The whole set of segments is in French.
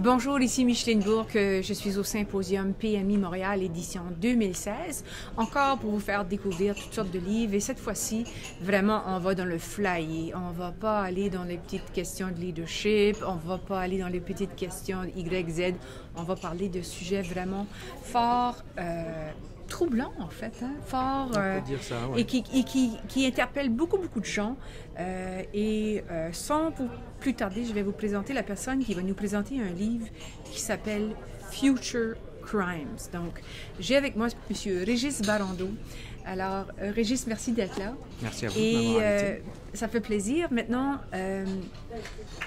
Bonjour, ici Micheline Bourque. Je suis au Symposium PMI Montréal édition 2016, encore pour vous faire découvrir toutes sortes de livres. Et cette fois-ci, vraiment, on va dans le flyer. On va pas aller dans les petites questions de leadership, on va pas aller dans les petites questions Y, Z. On va parler de sujets vraiment forts, troublants en fait, hein? Fort, on peut dire ça, ouais. et qui interpellent beaucoup de gens. Sans plus tarder, je vais vous présenter la personne qui va nous présenter un livre qui s'appelle Future Crimes. Donc, j'ai avec moi M. Régis Barrando. Alors, Régis, merci d'être là. Merci à vous de m'avoir invité. Ça fait plaisir. Maintenant,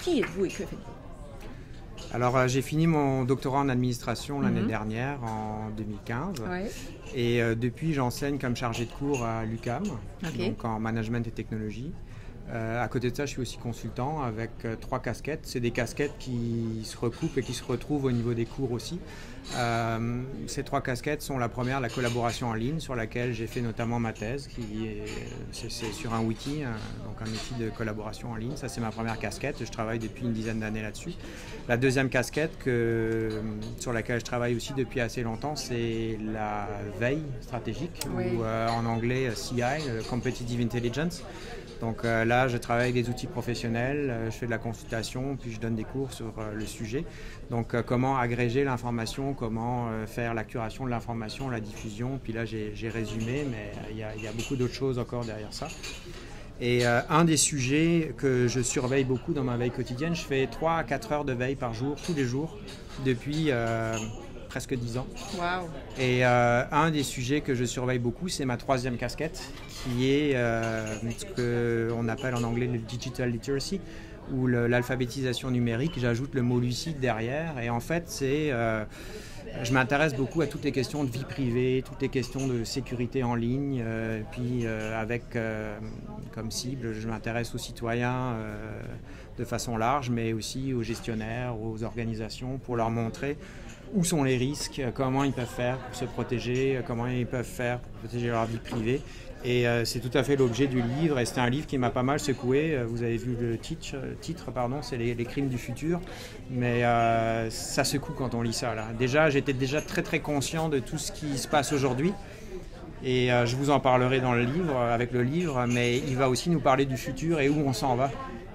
qui êtes-vous et que faites-vous? Alors, j'ai fini mon doctorat en administration l'année dernière, en 2015. Ouais. Et depuis, j'enseigne comme chargé de cours à l'UQAM, donc en management et technologie. À côté de ça, je suis aussi consultant avec 3 casquettes. C'est des casquettes qui se recoupent et qui se retrouvent au niveau des cours aussi. Ces 3 casquettes sont la première, la collaboration en ligne, sur laquelle j'ai fait notamment ma thèse, c'est sur un wiki, donc un outil de collaboration en ligne. Ça, c'est ma première casquette. Je travaille depuis une dizaine d'années là-dessus. La deuxième casquette sur laquelle je travaille aussi depuis assez longtemps, c'est la veille stratégique, ou en anglais CI, Competitive Intelligence. Donc là, je travaille avec des outils professionnels, je fais de la consultation, puis je donne des cours sur le sujet. Donc comment agréger l'information, comment faire la curation de l'information, la diffusion. Puis là, j'ai résumé, mais il y a beaucoup d'autres choses encore derrière ça. Et un des sujets que je surveille beaucoup dans ma veille quotidienne, je fais 3 à 4 heures de veille par jour, tous les jours, depuis presque 10 ans. Wow. Et un des sujets que je surveille beaucoup, c'est ma 3e casquette, qui est ce qu'on appelle en anglais le digital literacy, ou l'alphabétisation numérique. J'ajoute le mot lucide derrière. Et en fait, je m'intéresse beaucoup à toutes les questions de vie privée, toutes les questions de sécurité en ligne. Puis avec comme cible, je m'intéresse aux citoyens de façon large, mais aussi aux gestionnaires, aux organisations, pour leur montrer où sont les risques, comment ils peuvent faire pour se protéger, comment ils peuvent faire pour protéger leur vie privée. Et c'est tout à fait l'objet du livre, et c'est un livre qui m'a pas mal secoué. Vous avez vu le titre, c'est les crimes du futur, mais ça secoue quand on lit ça, là. Déjà, j'étais déjà très conscient de tout ce qui se passe aujourd'hui, et je vous en parlerai avec le livre, mais il va aussi nous parler du futur et où on s'en va.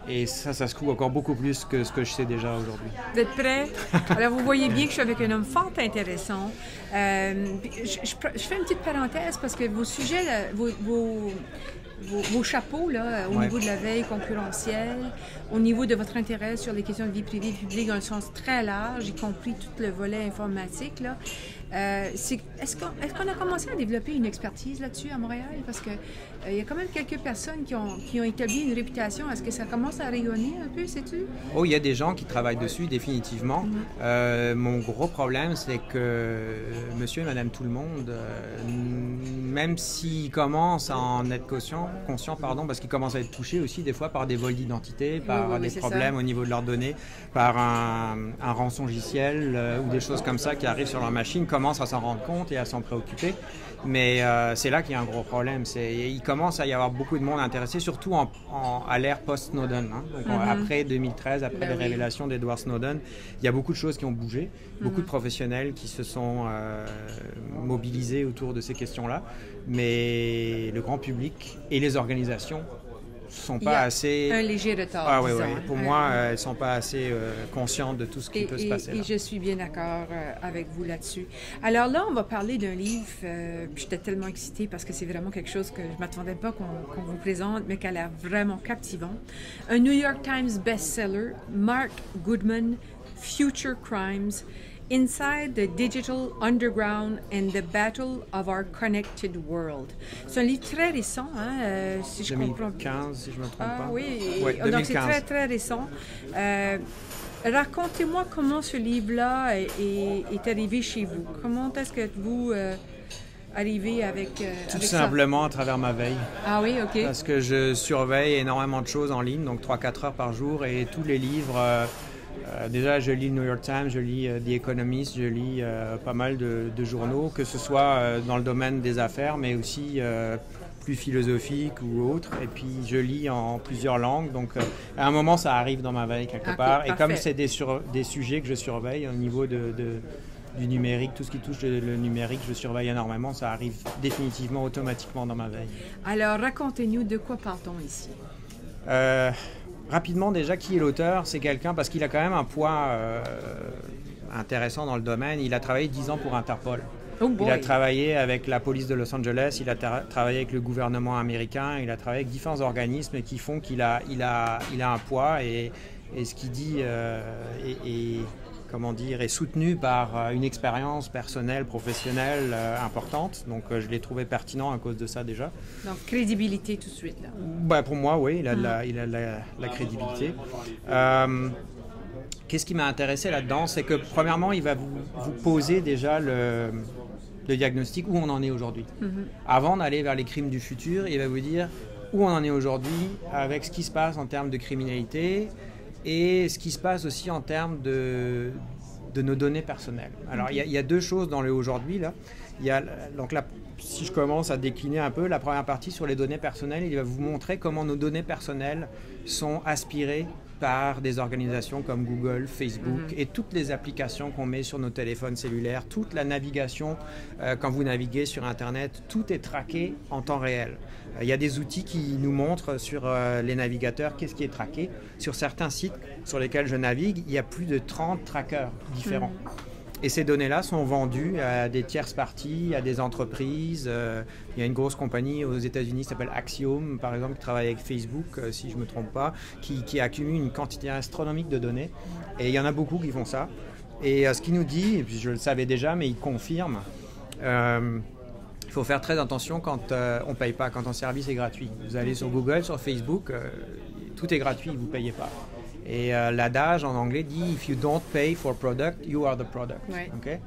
Et ça secoue encore beaucoup plus que ce que je sais déjà aujourd'hui. Vous êtes prêts? Alors, vous voyez bien que je suis avec un homme fort intéressant. Je fais une petite parenthèse parce que vos sujets, là, vos chapeaux, là, au niveau de la veille concurrentielle, au niveau de votre intérêt sur les questions de vie privée publique dans un sens très large, y compris tout le volet informatique, là. Est-ce qu'on a commencé à développer une expertise là-dessus à Montréal? Parce que il y a quand même quelques personnes qui ont établi une réputation. Est-ce que ça commence à rayonner un peu, sais-tu? Oh, il y a des gens qui travaillent dessus, définitivement. Mon gros problème, c'est que monsieur et madame tout le monde, même s'ils commencent à en être conscients, parce qu'ils commencent à être touchés aussi des fois par des vols d'identité, par des problèmes au niveau de leurs données, par un rançongiciel ou des choses comme ça qui arrivent sur leur machine, commencent à s'en rendre compte et à s'en préoccuper. Mais c'est là qu'il y a un gros problème. Il commence à y avoir beaucoup de monde intéressé, surtout à l'ère post-Snowden. Hein. Donc, après 2013, après les révélations d'Edward Snowden, il y a beaucoup de choses qui ont bougé, beaucoup de professionnels qui se sont mobilisés autour de ces questions-là. Mais le grand public et les organisations sont pas assez... un léger retard, disons. Pour moi, elles ne sont pas assez conscientes de tout ce qui peut se passer. Et je suis bien d'accord avec vous là-dessus. Alors là, on va parler d'un livre, puis j'étais tellement excitée parce que c'est vraiment quelque chose que je ne m'attendais pas qu'on vous présente, mais qui a l'air vraiment captivant. Un New York Times best-seller, Mark Goodman, Future Crimes, Inside the Digital Underground and the Battle of Our Connected World. C'est un livre très récent, hein, si je comprends bien. 2015, si je ne me trompe pas. Oui, ouais, donc c'est très récent. Racontez-moi comment ce livre-là est arrivé chez vous. Comment est-ce que vous arrivez avec Tout avec simplement ça? à travers ma veille. Ah oui, OK. Parce que je surveille énormément de choses en ligne, donc 3-4 heures par jour, et tous les livres... déjà, je lis le New York Times, je lis The Economist, je lis pas mal de journaux, que ce soit dans le domaine des affaires, mais aussi plus philosophiques ou autres. Et puis, je lis en plusieurs langues. Donc, à un moment, ça arrive dans ma veille quelque part. Parfait. Et comme c'est des sujets que je surveille au niveau du numérique, tout ce qui touche le numérique, je surveille énormément. Ça arrive définitivement, automatiquement dans ma veille. Alors, racontez-nous de quoi parle-t-on ici? Rapidement, déjà, qui est l'auteur? C'est quelqu'un, parce qu'il a quand même un poids intéressant dans le domaine. Il a travaillé 10 ans pour Interpol. Il a travaillé avec la police de Los Angeles, il a travaillé avec le gouvernement américain, il a travaillé avec différents organismes qui font qu'il a un poids et ce qu'il dit est soutenu par une expérience personnelle, professionnelle importante. Donc je l'ai trouvé pertinent à cause de ça déjà. Donc crédibilité tout de suite là. Pour moi, oui, il a la crédibilité. Qu'est-ce qui m'a intéressé là-dedans? C'est que premièrement, il va vous poser déjà le diagnostic où on en est aujourd'hui. Avant d'aller vers les crimes du futur, il va vous dire où on en est aujourd'hui avec ce qui se passe en termes de criminalité et ce qui se passe aussi en termes de nos données personnelles. Alors, il y a deux choses dans le aujourd'hui. Là. Donc là, si je commence à décliner un peu, la première partie sur les données personnelles, il va vous montrer comment nos données personnelles sont aspirées par des organisations comme Google, Facebook et toutes les applications qu'on met sur nos téléphones cellulaires, toute la navigation, quand vous naviguez sur Internet, tout est traqué en temps réel. Il y a des outils qui nous montrent sur les navigateurs qu'est-ce qui est traqué. Sur certains sites sur lesquels je navigue, il y a plus de 30 trackers différents. Et ces données-là sont vendues à des tierces parties, à des entreprises. Il y a une grosse compagnie aux États-Unis qui s'appelle Axiom, par exemple, qui travaille avec Facebook, si je ne me trompe pas, qui accumule une quantité astronomique de données. Et il y en a beaucoup qui font ça. Et ce qu'il nous dit, et puis je le savais déjà, mais il confirme, il faut faire très attention quand on ne paye pas, quand un service est gratuit. Vous allez sur Google, sur Facebook, tout est gratuit, vous ne payez pas. Et l'adage en anglais dit « If you don't pay for product, you are the product ». Okay?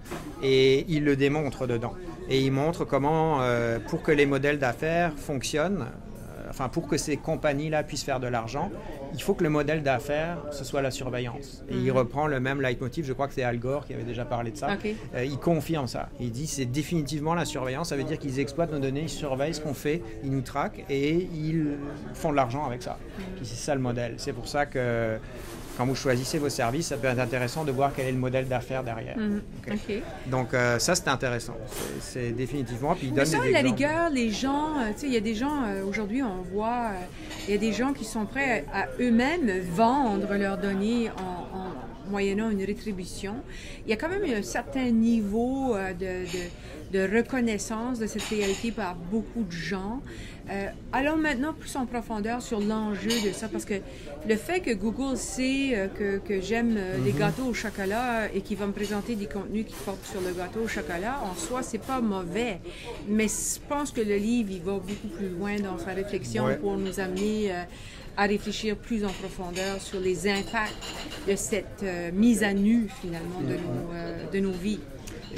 Et il le démontre dedans. Et il montre comment, pour que les modèles d'affaires fonctionnent, pour que ces compagnies-là puissent faire de l'argent, il faut que le modèle d'affaires, ce soit la surveillance. Et il reprend le même leitmotiv, je crois que c'est Al Gore qui avait déjà parlé de ça. Il confirme ça. Il dit c'est définitivement la surveillance, ça veut dire qu'ils exploitent nos données, ils surveillent ce qu'on fait, ils nous traquent et ils font de l'argent avec ça. C'est ça le modèle. C'est pour ça que quand vous choisissez vos services, ça peut être intéressant de voir quel est le modèle d'affaires derrière. Donc ça, c'est intéressant. C'est définitivement. Puis il donne des exemples. À la rigueur, les gens, il y a des gens, aujourd'hui, on voit, il y a des gens qui sont prêts à eux-mêmes vendre leurs données en moyennant une rétribution. Il y a quand même un certain niveau de reconnaissance de cette réalité par beaucoup de gens. Allons maintenant plus en profondeur sur l'enjeu de ça, parce que le fait que Google sait que j'aime les gâteaux au chocolat et qu'il va me présenter des contenus qui portent sur le gâteau au chocolat, en soi, c'est pas mauvais. Mais je pense que le livre, il va beaucoup plus loin dans sa réflexion pour nous amener à réfléchir plus en profondeur sur les impacts de cette mise à nu, finalement, de nos vies.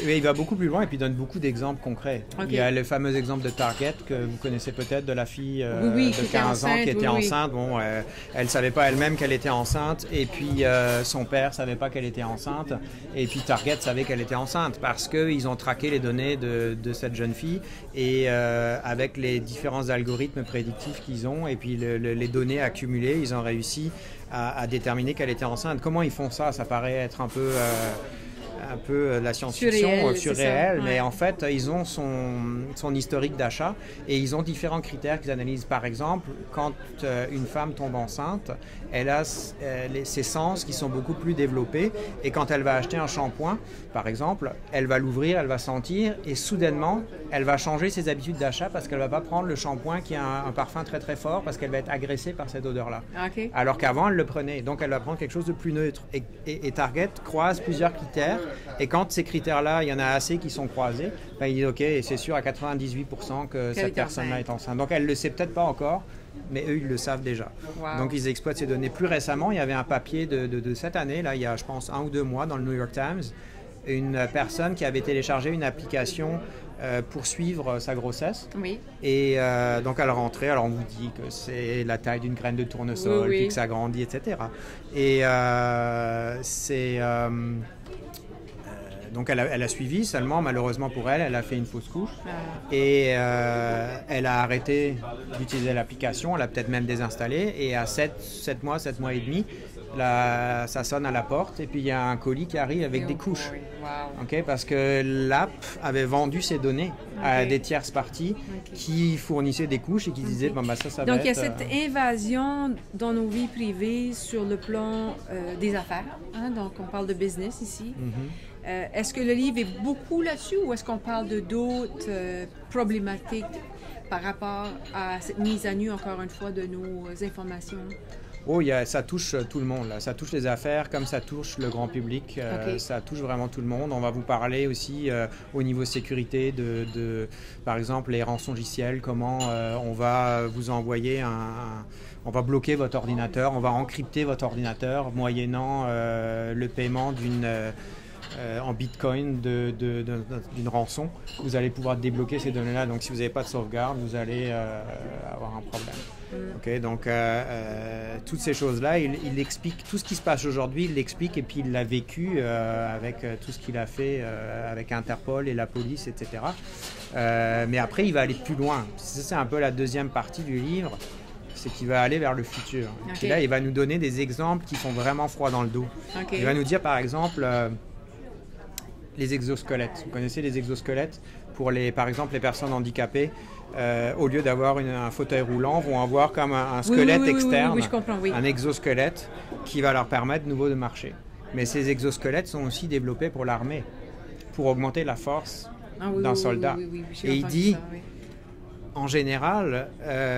Oui, il va beaucoup plus loin et puis donne beaucoup d'exemples concrets. Il y a le fameux exemple de Target que vous connaissez peut-être, de la fille de 15 ans qui était enceinte. Bon, elle ne savait pas elle-même qu'elle était enceinte et puis son père ne savait pas qu'elle était enceinte et puis Target savait qu'elle était enceinte parce qu'ils ont traqué les données de cette jeune fille et avec les différents algorithmes prédictifs qu'ils ont et puis les données accumulées, ils ont réussi à déterminer qu'elle était enceinte. Comment ils font ça? Ça paraît être un peu la science-fiction surréelle, mais en fait, ils ont son historique d'achat et ils ont différents critères qu'ils analysent. Par exemple, quand une femme tombe enceinte, elle a ses sens qui sont beaucoup plus développés et quand elle va acheter un shampoing, par exemple, elle va l'ouvrir, elle va sentir et soudainement, elle va changer ses habitudes d'achat parce qu'elle ne va pas prendre le shampoing qui a un parfum très très fort parce qu'elle va être agressée par cette odeur-là. Alors qu'avant, elle le prenait. Donc, elle va prendre quelque chose de plus neutre. Et Target croise plusieurs critères. Et quand ces critères-là, il y en a assez qui sont croisés, il dit OK, c'est sûr à 98% que cette personne-là est enceinte. Donc elle ne le sait peut-être pas encore, mais eux, ils le savent déjà. Donc ils exploitent ces données. Plus récemment, il y avait un papier de cette année, là, il y a je pense 1 ou 2 mois, dans le New York Times, une personne qui avait téléchargé une application pour suivre sa grossesse. Et donc à la rentrée, alors on vous dit que c'est la taille d'une graine de tournesol, puis que ça grandit, etc. Et Donc elle a suivi, seulement malheureusement pour elle, elle a fait une fausse couche et elle a arrêté d'utiliser l'application, elle a peut-être même désinstallé et à 7 mois et demi, ça sonne à la porte et puis il y a un colis qui arrive avec des couches. Okay, parce que l'app avait vendu ses données à des tierces parties qui fournissaient des couches et qui disaient bon, bah, ça donc va il y a être, cette invasion dans nos vies privées sur le plan des affaires, hein? Donc on parle de business ici. Est-ce que le livre est beaucoup là-dessus ou est-ce qu'on parle de d'autres problématiques par rapport à cette mise à nu, encore une fois, de nos informations? Oh, ça touche tout le monde, là. Ça touche les affaires comme ça touche le grand public. Ça touche vraiment tout le monde. On va vous parler aussi au niveau sécurité de par exemple, les rançongiciels, comment on va vous envoyer on va bloquer votre ordinateur, on va encrypter votre ordinateur moyennant le paiement en bitcoin d'une rançon. Vous allez pouvoir débloquer ces données-là. Donc, si vous n'avez pas de sauvegarde, vous allez avoir un problème. Okay, donc, toutes ces choses-là, il explique tout ce qui se passe aujourd'hui, il l'explique et puis il l'a vécu avec tout ce qu'il a fait avec Interpol et la police, etc. Mais après, il va aller plus loin. C'est un peu la deuxième partie du livre, c'est qu'il va aller vers le futur. Et là, il va nous donner des exemples qui font vraiment froid dans le dos. Il va nous dire, par exemple, les exosquelettes. Vous connaissez les exosquelettes? Pour par exemple, les personnes handicapées, au lieu d'avoir un fauteuil roulant, vont avoir comme un squelette externe, oui, je comprends, oui. Un exosquelette qui va leur permettre de nouveau de marcher. Mais ces exosquelettes sont aussi développés pour l'armée, pour augmenter la force d'un soldat. Et il dit, en général,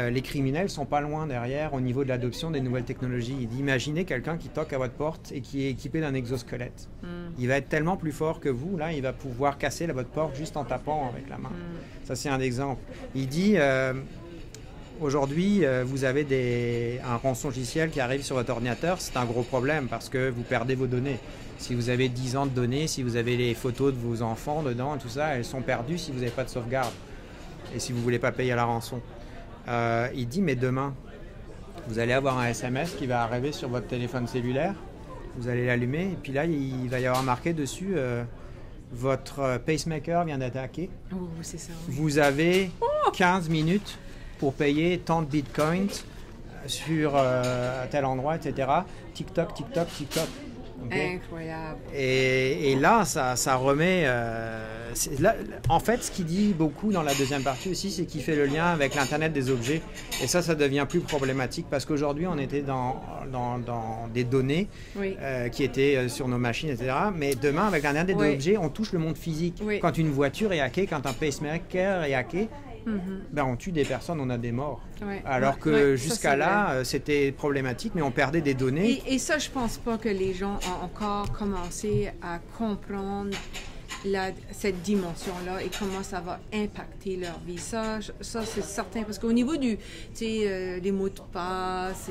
les criminels ne sont pas loin derrière au niveau de l'adoption des nouvelles technologies. Il dit, imaginez quelqu'un qui toque à votre porte et qui est équipé d'un exosquelette. Il va être tellement plus fort que vous, là, il va pouvoir casser votre porte juste en tapant avec la main. Ça, c'est un exemple. Il dit, aujourd'hui, vous avez un rançongiciel qui arrive sur votre ordinateur, c'est un gros problème parce que vous perdez vos données. Si vous avez 10 ans de données, si vous avez les photos de vos enfants dedans, tout ça, elles sont perdues si vous n'avez pas de sauvegarde. Et si vous ne voulez pas payer la rançon. Il dit, mais demain, vous allez avoir un SMS qui va arriver sur votre téléphone cellulaire, vous allez l'allumer, et puis là, il va y avoir marqué dessus, votre pacemaker vient d'être hacké. Oh, c'est ça. Oui. Vous avez 15 minutes pour payer tant de bitcoins sur tel endroit, etc. TikTok, TikTok, TikTok. Okay. Incroyable. Et là, ça remet... là, en fait, ce qu'il dit beaucoup dans la deuxième partie aussi, c'est qu'il fait le lien avec l'Internet des objets. Et ça devient plus problématique parce qu'aujourd'hui, on était dans des données qui étaient sur nos machines, etc. Mais demain, avec l'Internet des objets, on touche le monde physique. Oui. Quand une voiture est hackée, quand un pacemaker est hacké, ben on tue des personnes, on a des morts. Alors que jusqu'à là, c'était problématique, mais on perdait des données. Et ça, je pense pas que les gens ont encore commencé à comprendre cette dimension-là et comment ça va impacter leur vie. Ça c'est certain. Parce qu'au niveau des mots de passe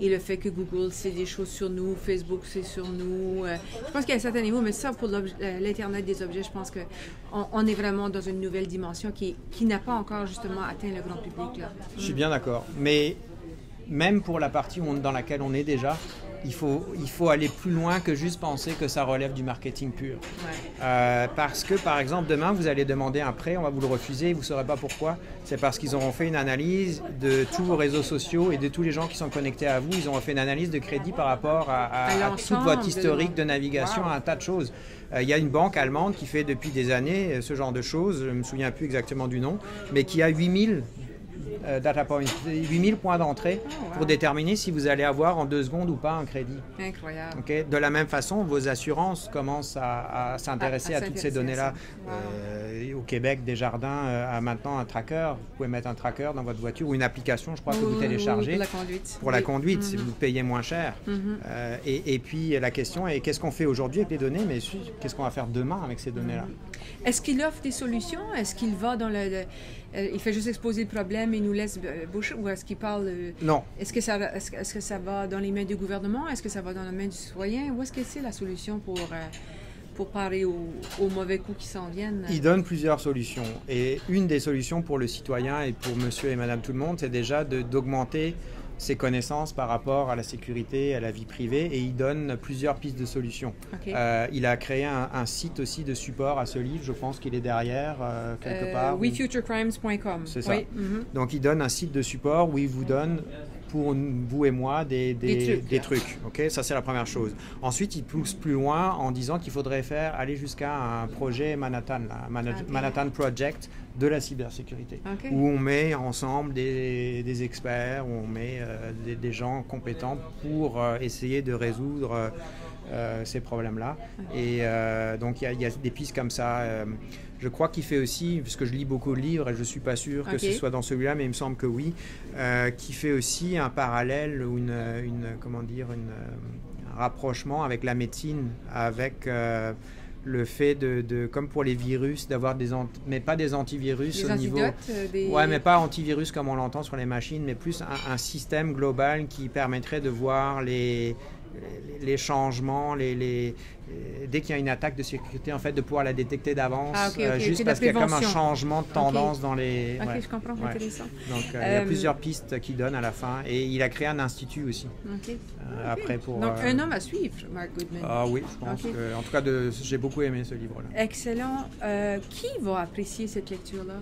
et le fait que Google sait des choses sur nous, Facebook c'est sur nous, je pense qu'il y a un certain niveau, mais ça, pour l'Internet des objets, je pense qu'on est vraiment dans une nouvelle dimension qui n'a pas encore justement atteint le grand public. Là. Je suis bien d'accord. Mais même pour la partie dans laquelle on est déjà, il faut aller plus loin que juste penser que ça relève du marketing pur. Parce que, par exemple, demain, vous allez demander un prêt, on va vous le refuser, vous ne saurez pas pourquoi. C'est parce qu'ils auront fait une analyse de tous vos réseaux sociaux et de tous les gens qui sont connectés à vous. Ils auront fait une analyse de crédit par rapport à toute votre historique de navigation, à un tas de choses. Il y a une banque allemande qui fait depuis des années ce genre de choses, je ne me souviens plus exactement du nom, mais qui a 8000 data points, 8000 points d'entrée pour déterminer si vous allez avoir en 2 secondes ou pas un crédit. Incroyable. Okay? De la même façon, vos assurances commencent à s'intéresser à toutes ces données-là. Au Québec, Desjardins a maintenant un tracker. Vous pouvez mettre un tracker dans votre voiture ou une application, je crois, que vous téléchargez. Pour la conduite. Pour la conduite, si vous payez moins cher. Et puis la question est, qu'est-ce qu'on fait aujourd'hui avec les données, mais qu'est-ce qu'on va faire demain avec ces données-là? Est-ce qu'il offre des solutions? Est-ce qu'il va dans il fait juste exposer le problème et nous laisse bouche, ou est-ce qu'il parle... Non. Est-ce que ça va dans les mains du gouvernement? Est-ce que ça va dans les mains du citoyen? Où est-ce que c'est la solution pour parer aux mauvais coups qui s'en viennent? Il donne plusieurs solutions. Et une des solutions pour le citoyen et pour monsieur et madame tout le monde, c'est déjà d'augmenter ses connaissances par rapport à la sécurité, à la vie privée, et il donne plusieurs pistes de solutions. Il a créé un site aussi de support à ce livre, je pense qu'il est derrière quelque part. WeFutureCrimes.com. C'est ça. Donc il donne un site de support où il vous donne pour vous et moi des trucs. Okay, ça c'est la première chose. Ensuite, il pousse plus loin en disant qu'il faudrait aller jusqu'à un projet Manhattan, Manhattan Project de la cybersécurité, où on met ensemble des experts, où on met des gens compétents pour essayer de résoudre ces problèmes-là. Et donc il y a des pistes comme ça. Je crois qu'il fait aussi, puisque je lis beaucoup de livres et je ne suis pas sûr que ce soit dans celui-là, mais il me semble que oui, qu'il fait aussi un parallèle ou un rapprochement avec la médecine, avec le fait comme pour les virus, d'avoir mais pas des antivirus au niveau... Ouais, mais pas antivirus comme on l'entend sur les machines, mais plus un système global qui permettrait de voir les changements, dès qu'il y a une attaque de sécurité, en fait, de pouvoir la détecter d'avance, juste parce qu'il y a comme un changement de tendance dans les... je comprends, intéressant. Donc, il y a plusieurs pistes qu'il donne à la fin, et il a créé un institut aussi. Après pour... Donc, un homme à suivre, Mark Goodman. Ah oui, je pense que... En tout cas, j'ai beaucoup aimé ce livre-là. Excellent. Qui va apprécier cette lecture-là?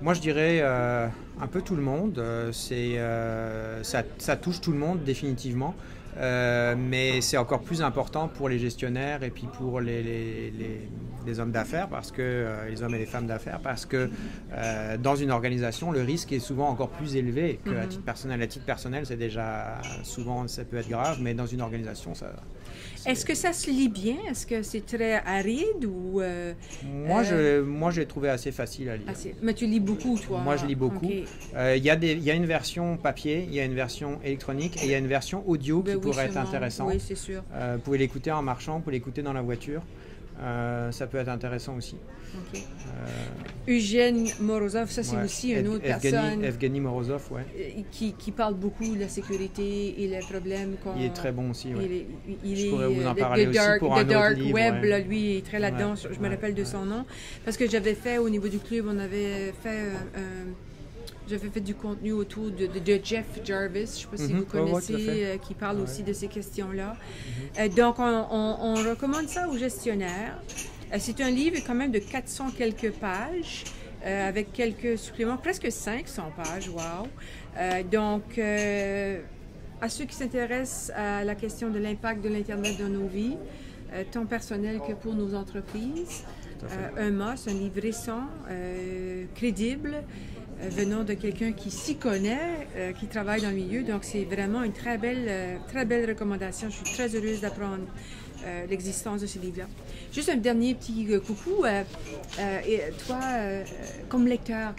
Moi, je dirais un peu tout le monde. Ça touche tout le monde, définitivement. Mais c'est encore plus important pour les gestionnaires et puis pour les hommes d'affaires, parce que les hommes et les femmes d'affaires, parce que dans une organisation, le risque est souvent encore plus élevé qu'à titre personnel. À titre personnel, c'est déjà souvent, ça peut être grave, mais dans une organisation, ça... Est-ce que ça se lit bien? Est-ce que c'est très aride ou... Moi, je l'ai trouvé assez facile à lire. Mais tu lis beaucoup, toi? Moi, je lis beaucoup. Il y a une version papier, il y a une version électronique et il y a une version audio qui pourrait être intéressante. Oui, c'est sûr. Vous pouvez l'écouter en marchant, vous pouvez l'écouter dans la voiture. Ça peut être intéressant aussi. Eugène Morozov, ça c'est aussi une autre personne. Evgeny Morozov, ouais. Qui parle beaucoup de la sécurité et les problèmes qu'on... Il est très bon aussi, ouais. Je pourrais vous en parler aussi pour un autre livre. Web, là, lui, il est très là-dedans, je me rappelle de son nom. Parce que j'avais fait, au niveau du club, on avait fait... J'avais fait du contenu autour de Jeff Jarvis, je ne sais pas si vous connaissez, qui parle aussi de ces questions-là. Donc, on recommande ça aux gestionnaires. C'est un livre quand même de 400 quelques pages, avec quelques suppléments, presque 500 pages, wow! Donc, à ceux qui s'intéressent à la question de l'impact de l'Internet dans nos vies, tant personnel que pour nos entreprises, un must, un livre récent, crédible, venant de quelqu'un qui s'y connaît, qui travaille dans le milieu. Donc, c'est vraiment une très belle recommandation. Je suis très heureuse d'apprendre l'existence de ce livre-là. Juste un dernier petit coucou. Et toi, comme lecteur,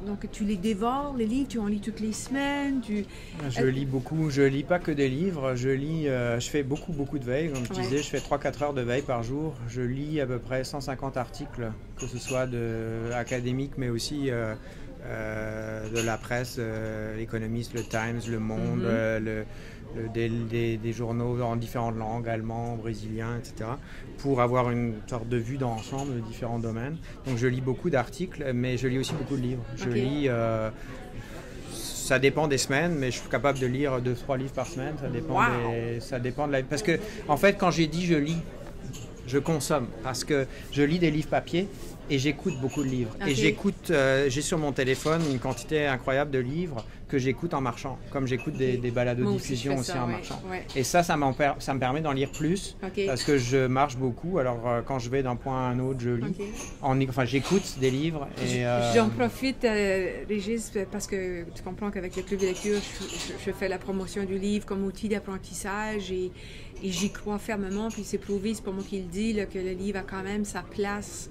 donc tu les dévores, les livres, tu en lis toutes les semaines? Je lis beaucoup. Je lis pas que des livres. Je fais beaucoup de veille. Comme je disais, je fais 3-4 heures de veille par jour. Je lis à peu près 150 articles, que ce soit académiques, mais aussi... de la presse, l'Économiste, le Times, Le Monde, des journaux en différentes langues, allemand, brésilien, etc., pour avoir une sorte de vue d'ensemble de différents domaines. Donc je lis beaucoup d'articles, mais je lis aussi beaucoup de livres. Je lis... ça dépend des semaines, mais je suis capable de lire 2-3 livres par semaine. Ça dépend de la... Parce que, en fait, quand j'ai dit je lis, je consomme. Parce que je lis des livres papier, et j'écoute beaucoup de livres. Et j'ai sur mon téléphone une quantité incroyable de livres que j'écoute en marchant, comme j'écoute des balados-diffusion aussi en marchant. Et ça me permet d'en lire plus, parce que je marche beaucoup. Alors, quand je vais d'un point à un autre, je lis. J'écoute des livres. J'en profite, Régis, parce que tu comprends qu'avec le club de lecture, je fais la promotion du livre comme outil d'apprentissage et j'y crois fermement. Puis c'est prouvé, c'est pas moi qui le dis, là, que le livre a quand même sa place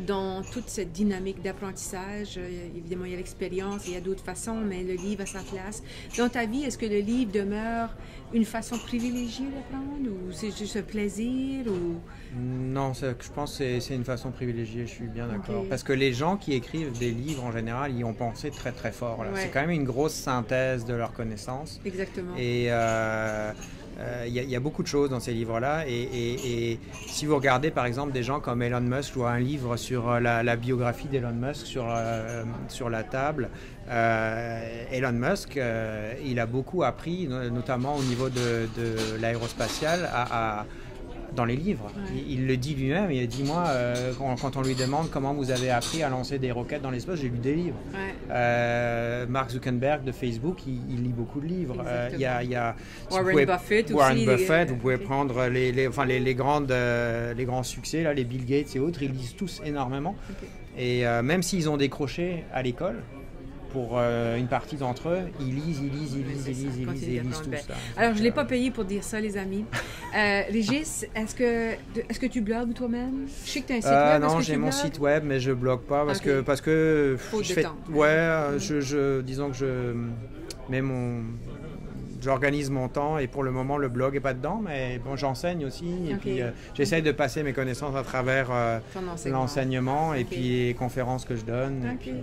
dans toute cette dynamique d'apprentissage. Évidemment, il y a l'expérience, il y a d'autres façons, mais le livre a sa place. Dans ta vie, est-ce que le livre demeure une façon privilégiée d'apprendre ou c'est juste un plaisir? Non, je pense que c'est une façon privilégiée, je suis bien d'accord. Parce que les gens qui écrivent des livres, en général, ils ont pensé très fort. C'est quand même une grosse synthèse de leurs connaissances. Exactement. Et y a beaucoup de choses dans ces livres-là. Et si vous regardez, par exemple, des gens comme Elon Musk, je vois un livre sur la biographie d'Elon Musk sur la table. Elon Musk, il a beaucoup appris, notamment au niveau de l'aérospatiale, dans les livres. Ouais. Il le dit lui-même, il dit moi, quand on lui demande comment vous avez appris à lancer des roquettes dans l'espace, j'ai lu des livres. Ouais. Mark Zuckerberg de Facebook, il lit beaucoup de livres. Il y a Warren Buffett, vous pouvez prendre les grands succès, là, les Bill Gates et autres, ils lisent tous énormément. Okay. Et même s'ils ont décroché à l'école, pour une partie d'entre eux, ils lisent tous. Ça. Alors, je ne l'ai pas payé pour dire ça, les amis. Régis, est-ce que tu blogues toi-même? Je sais que tu as un site web. Non, j'ai mon site web, mais je ne blogue pas parce que je fais... disons que je mets j'organise mon temps et pour le moment le blog n'est pas dedans, mais bon, j'enseigne aussi et puis j'essaie de passer mes connaissances à travers l'enseignement et puis les conférences que je donne. Et puis,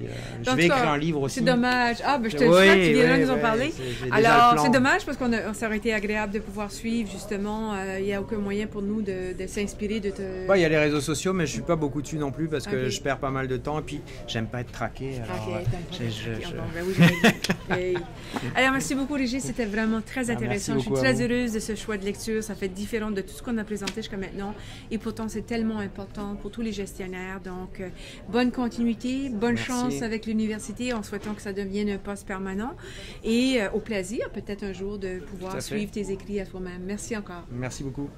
je vais écrire un livre aussi. C'est dommage. Je te le souhaite, tu viendras nous en parler. Alors, c'est dommage parce qu'on ça aurait été agréable de pouvoir suivre justement. Il n'y a aucun moyen pour nous de s'inspirer de te... Il y a les réseaux sociaux, mais je ne suis pas beaucoup dessus non plus parce que je perds pas mal de temps et puis j'aime pas être traqué. Alors, merci beaucoup Régis, c'était vraiment très intéressant. Je suis très heureuse de ce choix de lecture. Ça fait différent de tout ce qu'on a présenté jusqu'à maintenant. Et pourtant, c'est tellement important pour tous les gestionnaires. Donc, bonne continuité, bonne chance avec l'université en souhaitant que ça devienne un poste permanent. Et au plaisir, peut-être un jour, de pouvoir suivre tes écrits à toi-même. Merci encore. Merci beaucoup.